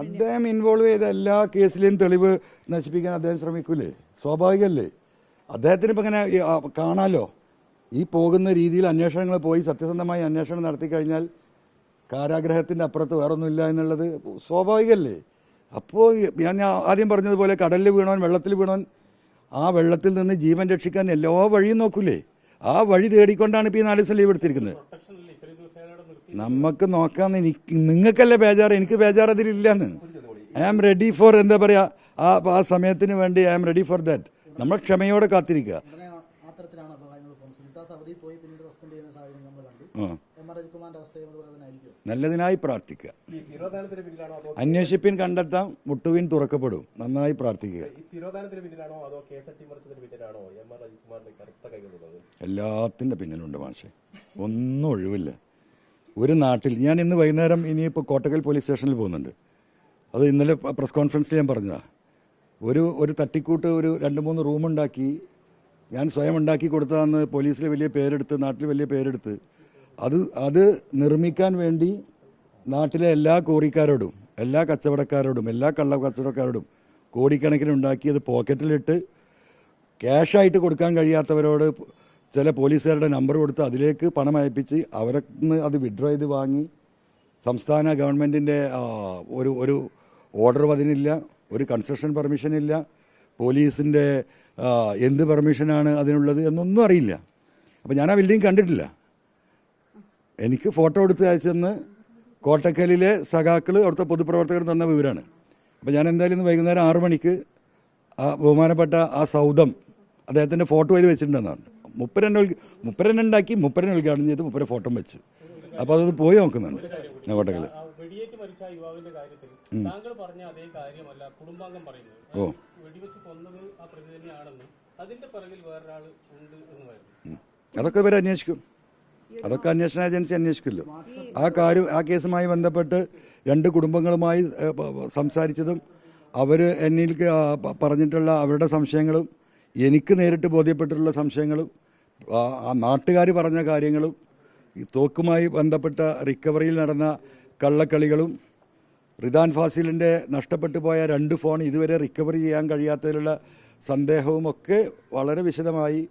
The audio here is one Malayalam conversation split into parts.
അദ്ദേഹം ഇൻവോൾവ് ചെയ്ത എല്ലാ കേസിലെയും തെളിവ് നശിപ്പിക്കാൻ അദ്ദേഹം ശ്രമിക്കൂലേ? സ്വാഭാവികമല്ലേ? അദ്ദേഹത്തിന് ഇപ്പം ഇങ്ങനെ കാണാലോ, ഈ പോകുന്ന രീതിയിൽ അന്വേഷണങ്ങൾ പോയി സത്യസന്ധമായി അന്വേഷണം നടത്തി കഴിഞ്ഞാൽ കാരാഗ്രഹത്തിന്റെ അപ്പുറത്ത് വേറൊന്നുമില്ല എന്നുള്ളത് സ്വാഭാവികമല്ലേ? അപ്പോൾ ഞാൻ ആദ്യം പറഞ്ഞതുപോലെ കടലിൽ വീണവൻ വെള്ളത്തിൽ വീണവൻ ആ വെള്ളത്തിൽ നിന്ന് ജീവൻ രക്ഷിക്കാൻ എല്ലാ വഴിയും നോക്കൂലേ? ആ വഴി തേടിക്കൊണ്ടാണ് ഇപ്പോൾ ഈ 4 ദിവസം ലീവ് എടുത്തിരിക്കുന്നത്. നമുക്ക് നോക്കാമെന്ന് നിങ്ങൾക്കല്ലേ ബേജാറ്, എനിക്ക് ബേജാറ് അതിലില്ലെന്ന്. ഐ ആം റെഡി ഫോർ എന്താ പറയുക, ആ സമയത്തിന് വേണ്ടി I am ready for that. നമ്മൾ ക്ഷമയോടെ കാത്തിരിക്കുക. നല്ലതിനായി പ്രാർത്ഥിക്കുക. അന്വേഷിപ്പിൻ, കണ്ടെത്താം, മുട്ടുവിൻ, തുറക്കപ്പെടും. നന്നായി പ്രാർത്ഥിക്കുക. എല്ലാത്തിന്റെ പിന്നിലുണ്ട് മാഷെ, ഒന്നും ഒഴിവില്ല. ഒരു നാട്ടിൽ ഞാൻ ഇന്ന് വൈകുന്നേരം ഇനിയിപ്പോൾ കോട്ടക്കൽ പോലീസ് സ്റ്റേഷനിൽ പോകുന്നുണ്ട്. അത് ഇന്നലെ പ്രസ് കോൺഫറൻസിൽ ഞാൻ പറഞ്ഞതാണ്. ഒരു തട്ടിക്കൂട്ട് ഒരു 2-3 റൂമുണ്ടാക്കി ഞാൻ സ്വയം ഉണ്ടാക്കി കൊടുത്തതെന്ന് പോലീസിൽ വലിയ പേരെടുത്ത്, നാട്ടിൽ വലിയ പേരെടുത്ത്, അത് നിർമ്മിക്കാൻ വേണ്ടി നാട്ടിലെ എല്ലാ കോറിക്കാരോടും എല്ലാ കച്ചവടക്കാരോടും എല്ലാ കള്ള കച്ചവടക്കാരോടും കോടിക്കണക്കിന് ഉണ്ടാക്കി അത് പോക്കറ്റിലിട്ട് ക്യാഷായിട്ട് കൊടുക്കാൻ കഴിയാത്തവരോട് ചില പോലീസുകാരുടെ നമ്പർ കൊടുത്ത് അതിലേക്ക് പണം അയപ്പിച്ച് അവരെ അത് വിഡ്രോ ചെയ്ത് വാങ്ങി. സംസ്ഥാന ഗവൺമെൻറ്റിൻ്റെ ഒരു ഓർഡർ അതിനില്ല, ഒരു കൺസ്ട്രക്ഷൻ പെർമിഷൻ ഇല്ല, പോലീസിൻ്റെ എന്ത് പെർമിഷനാണ് അതിനുള്ളത് എന്നൊന്നും അറിയില്ല. അപ്പോൾ ഞാൻ ആ ബിൽഡിംഗ് കണ്ടിട്ടില്ല. എനിക്ക് ഫോട്ടോ എടുത്ത് അയച്ചെന്ന് കോട്ടക്കലിലെ സഖാക്കൾ അവിടുത്തെ പൊതുപ്രവർത്തകർ തന്ന വിവരമാണ്. അപ്പോൾ ഞാൻ എന്തായാലും ഇന്ന് വൈകുന്നേരം 6 മണിക്ക് ബഹുമാനപ്പെട്ട ആ സൗധം അദ്ദേഹത്തിൻ്റെ ഫോട്ടോ അതിൽ വെച്ചിട്ടുണ്ടെന്നാണ്. മുപ്പരനെ ഉണ്ടാക്കി, മുപ്പരനെ ഉദ്ഘാടനം ചെയ്ത്, മുപ്പര ഫോട്ടോ വെച്ച്. അപ്പോൾ അതൊന്ന് പോയി നോക്കുന്നുണ്ട് കോട്ടക്കൽ. അതൊക്കെ ഇവർ അന്വേഷിക്കും. അതൊക്കെ അന്വേഷണ ഏജൻസി അന്വേഷിക്കുമല്ലോ. ആ കേസുമായി ബന്ധപ്പെട്ട് 2 കുടുംബങ്ങളുമായി സംസാരിച്ചതും അവർ എന്നിൽ പറഞ്ഞിട്ടുള്ള അവരുടെ സംശയങ്ങളും എനിക്ക് നേരിട്ട് ബോധ്യപ്പെട്ടിട്ടുള്ള സംശയങ്ങളും ആ നാട്ടുകാർ പറഞ്ഞ കാര്യങ്ങളും ഈ തോക്കുമായി ബന്ധപ്പെട്ട റിക്കവറിയിൽ നടന്ന കള്ളക്കളികളും റിദാൻ ഫാസിലിൻ്റെ നഷ്ടപ്പെട്ടു പോയ 2 ഫോൺ ഇതുവരെ റിക്കവറി ചെയ്യാൻ കഴിയാത്തതിലുള്ള സന്ദേഹവും ഒക്കെ വളരെ വിശദമായി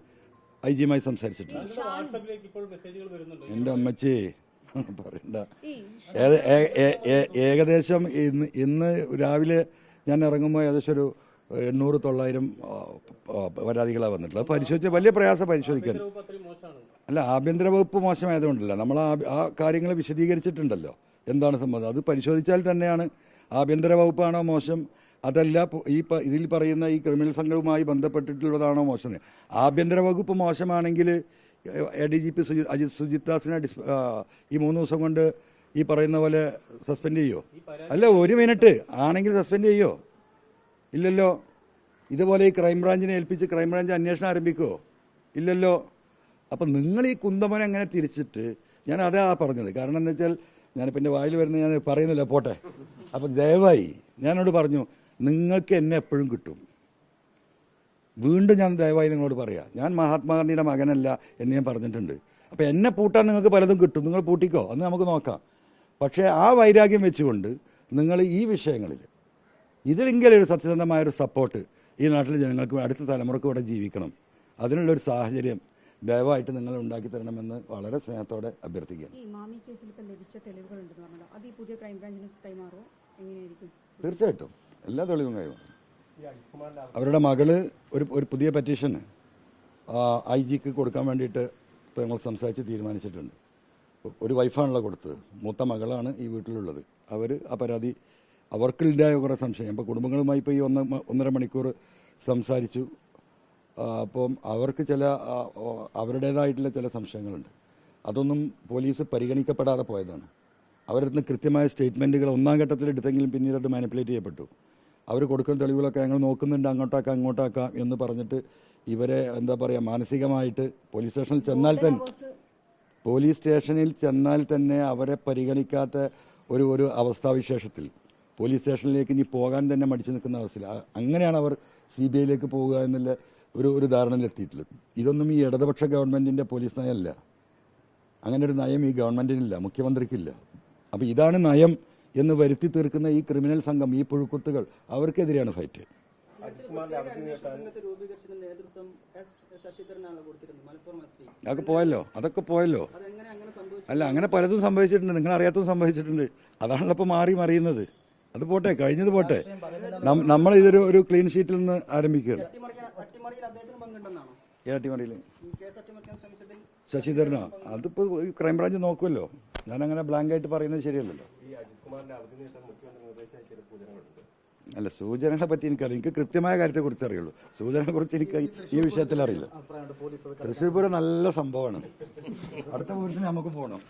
IG-യുമായി സംസാരിച്ചിട്ടുണ്ട്. എൻ്റെ അമ്മച്ചി പറയണ്ട. ഏകദേശം ഇന്ന് രാവിലെ ഞാൻ ഇറങ്ങുമ്പോൾ ഏകദേശം ഒരു 800-900 പരാതികളാണ് വന്നിട്ടുള്ളത്. പരിശോധിച്ച് വലിയ പ്രയാസം പരിശോധിക്കാൻ. അല്ല, ആഭ്യന്തര വകുപ്പ് മോശമായതുകൊണ്ടല്ല, നമ്മൾ ആ കാര്യങ്ങൾ വിശദീകരിച്ചിട്ടുണ്ടല്ലോ എന്താണ് സംബന്ധം. അത് പരിശോധിച്ചാൽ തന്നെയാണ് ആഭ്യന്തര വകുപ്പാണോ മോശം, അതല്ല ഇതിൽ പറയുന്ന ഈ ക്രിമിനൽ സംഘവുമായി ബന്ധപ്പെട്ടിട്ടുള്ളതാണോ മോശം. ആഭ്യന്തര വകുപ്പ് മോശമാണെങ്കിൽ ADGP സുജിത് ദാസിനെ ഈ 3 ദിവസം കൊണ്ട് ഈ പറയുന്ന പോലെ സസ്പെൻഡ് ചെയ്യോ? അല്ല, 1 മിനിറ്റ് ആണെങ്കിൽ സസ്പെൻഡ് ചെയ്യോ? ഇല്ലല്ലോ. ഇതുപോലെ ഈ ക്രൈംബ്രാഞ്ചിനെ ഏൽപ്പിച്ച് ക്രൈംബ്രാഞ്ച് അന്വേഷണം ആരംഭിക്കുമോ? ഇല്ലല്ലോ. അപ്പം നിങ്ങൾ ഈ കുന്തമനെ എങ്ങനെ തിരിച്ചിട്ട്, ഞാൻ അതാ പറഞ്ഞത്. കാരണം എന്താ വെച്ചാൽ ഞാനിപ്പോൾ എൻ്റെ വായിൽ വരുന്നത് ഞാൻ പറയുന്നില്ല, പോട്ടെ. അപ്പം ദയവായി ഞാനോട് പറഞ്ഞു, നിങ്ങൾക്ക് എന്നെ എപ്പോഴും കിട്ടും. വീണ്ടും ഞാൻ ദയവായി നിങ്ങളോട് പറയാം, ഞാൻ മഹാത്മാഗാന്ധിയുടെ മകനല്ല എന്ന് ഞാൻ പറഞ്ഞിട്ടുണ്ട്. അപ്പോൾ എന്നെ പൂട്ടാൻ നിങ്ങൾക്ക് പലതും കിട്ടും, നിങ്ങൾ പൂട്ടിക്കോ, അന്ന് നമുക്ക് നോക്കാം. പക്ഷേ ആ വൈരാഗ്യം വെച്ചുകൊണ്ട് നിങ്ങൾ ഈ വിഷയങ്ങളിൽ ഇതിലെങ്കിലും ഒരു സത്യസന്ധമായൊരു സപ്പോർട്ട് ഈ നാട്ടിലെ ജനങ്ങൾക്ക്, അടുത്ത തലമുറക്ക് ഇവിടെ ജീവിക്കണം, അതിനുള്ളൊരു സാഹചര്യം ദയവായിട്ട് നിങ്ങൾ ഉണ്ടാക്കി തരണമെന്ന് വളരെ സ്നേഹത്തോടെ അഭ്യർത്ഥിക്കുകയാണ്. തീർച്ചയായിട്ടും എല്ലാ തെളിവും കൈമാറും. അവരുടെ മകള് ഒരു പുതിയ പെറ്റീഷന് IG-ക്ക് കൊടുക്കാൻ വേണ്ടിയിട്ട് ഇപ്പോൾ ഞങ്ങൾ സംസാരിച്ച് തീരുമാനിച്ചിട്ടുണ്ട്. ഒരു വൈഫാണല്ലോ കൊടുത്തത്, മൂത്ത മകളാണ് ഈ വീട്ടിലുള്ളത്. അവർ ആ പരാതി അവർക്കുണ്ടായ കുറേ സംശയം, ഇപ്പോൾ കുടുംബങ്ങളുമായി ഇപ്പോൾ ഈ 1.5 മണിക്കൂർ സംസാരിച്ചു. അപ്പം അവർക്ക് അവരുടേതായിട്ടുള്ള ചില സംശയങ്ങളുണ്ട്. അതൊന്നും പോലീസ് പരിഗണിക്കപ്പെടാതെ പോയതാണ്. അവരിൽ നിന്ന് കൃത്യമായ സ്റ്റേറ്റ്മെൻറ്റുകൾ 1ാം ഘട്ടത്തിൽ എടുത്തെങ്കിലും പിന്നീട് അത് മാനിപ്പുലേറ്റ് ചെയ്യപ്പെട്ടു. അവർ കൊടുക്കുന്ന തെളിവുകളൊക്കെ ഞങ്ങൾ നോക്കുന്നുണ്ട്, അങ്ങോട്ടാക്കാം എന്ന് പറഞ്ഞിട്ട് ഇവരെ എന്താ പറയുക, മാനസികമായിട്ട് പോലീസ് സ്റ്റേഷനിൽ ചെന്നാൽ തന്നെ അവരെ പരിഗണിക്കാത്ത ഒരു അവസ്ഥാവിശേഷത്തിൽ പോലീസ് സ്റ്റേഷനിലേക്ക് ഇനി പോകാൻ തന്നെ മടിച്ചു നിൽക്കുന്ന അവസ്ഥയിൽ അങ്ങനെയാണ് അവർ CBI-യിലേക്ക് പോവുക എന്നുള്ള ഒരു ധാരണയിലെത്തിയിട്ടുള്ളത്. ഇതൊന്നും ഈ ഇടതുപക്ഷ ഗവൺമെൻറ്റിൻ്റെ പോലീസ് നയമല്ല. അങ്ങനെ ഒരു നയം ഈ ഗവൺമെൻറ്റിനില്ല, മുഖ്യമന്ത്രിക്കില്ല. അപ്പോൾ ഇതാണ് നയം എന്ന് വരുത്തി തീർക്കുന്ന ഈ ക്രിമിനൽ സംഘം, ഈ പുഴുക്കുത്തുകൾ, അവർക്കെതിരെയാണ് ഫൈറ്റ്. അതൊക്കെ പോയല്ലോ. അല്ല, അങ്ങനെ പലതും സംഭവിച്ചിട്ടുണ്ട്, നിങ്ങൾ അറിയാത്തതും സംഭവിച്ചിട്ടുണ്ട്. അതാണല്ലോ ഇപ്പോൾ മാറി മറിയുന്നത്. അത് പോട്ടെ, കഴിഞ്ഞത് പോട്ടെ. നമ്മൾ ഇതൊരു ക്ലീൻ ഷീറ്റിൽ നിന്ന് ആരംഭിക്കുകയാണ്. അട്ടിമറിയിൽ ശശിധരനോ? അതിപ്പോ ക്രൈംബ്രാഞ്ച് നോക്കുമല്ലോ. ഞാനങ്ങനെ ബ്ലാങ്കായിട്ട് പറയുന്നത് ശരിയല്ലല്ലോ. അല്ല, സൂചനകളെ പറ്റി എനിക്കറിയാം. എനിക്ക് കൃത്യമായ കാര്യത്തെക്കുറിച്ച് അറിയുള്ളൂ. സൂചനകളെ കുറിച്ച് എനിക്ക് ഈ വിഷയത്തിൽ അറിയില്ല. തൃശ്ശൂർ പൂരം നല്ല സംഭവമാണ്. അടുത്ത പൂരത്തിന് നമുക്ക് പോകണം.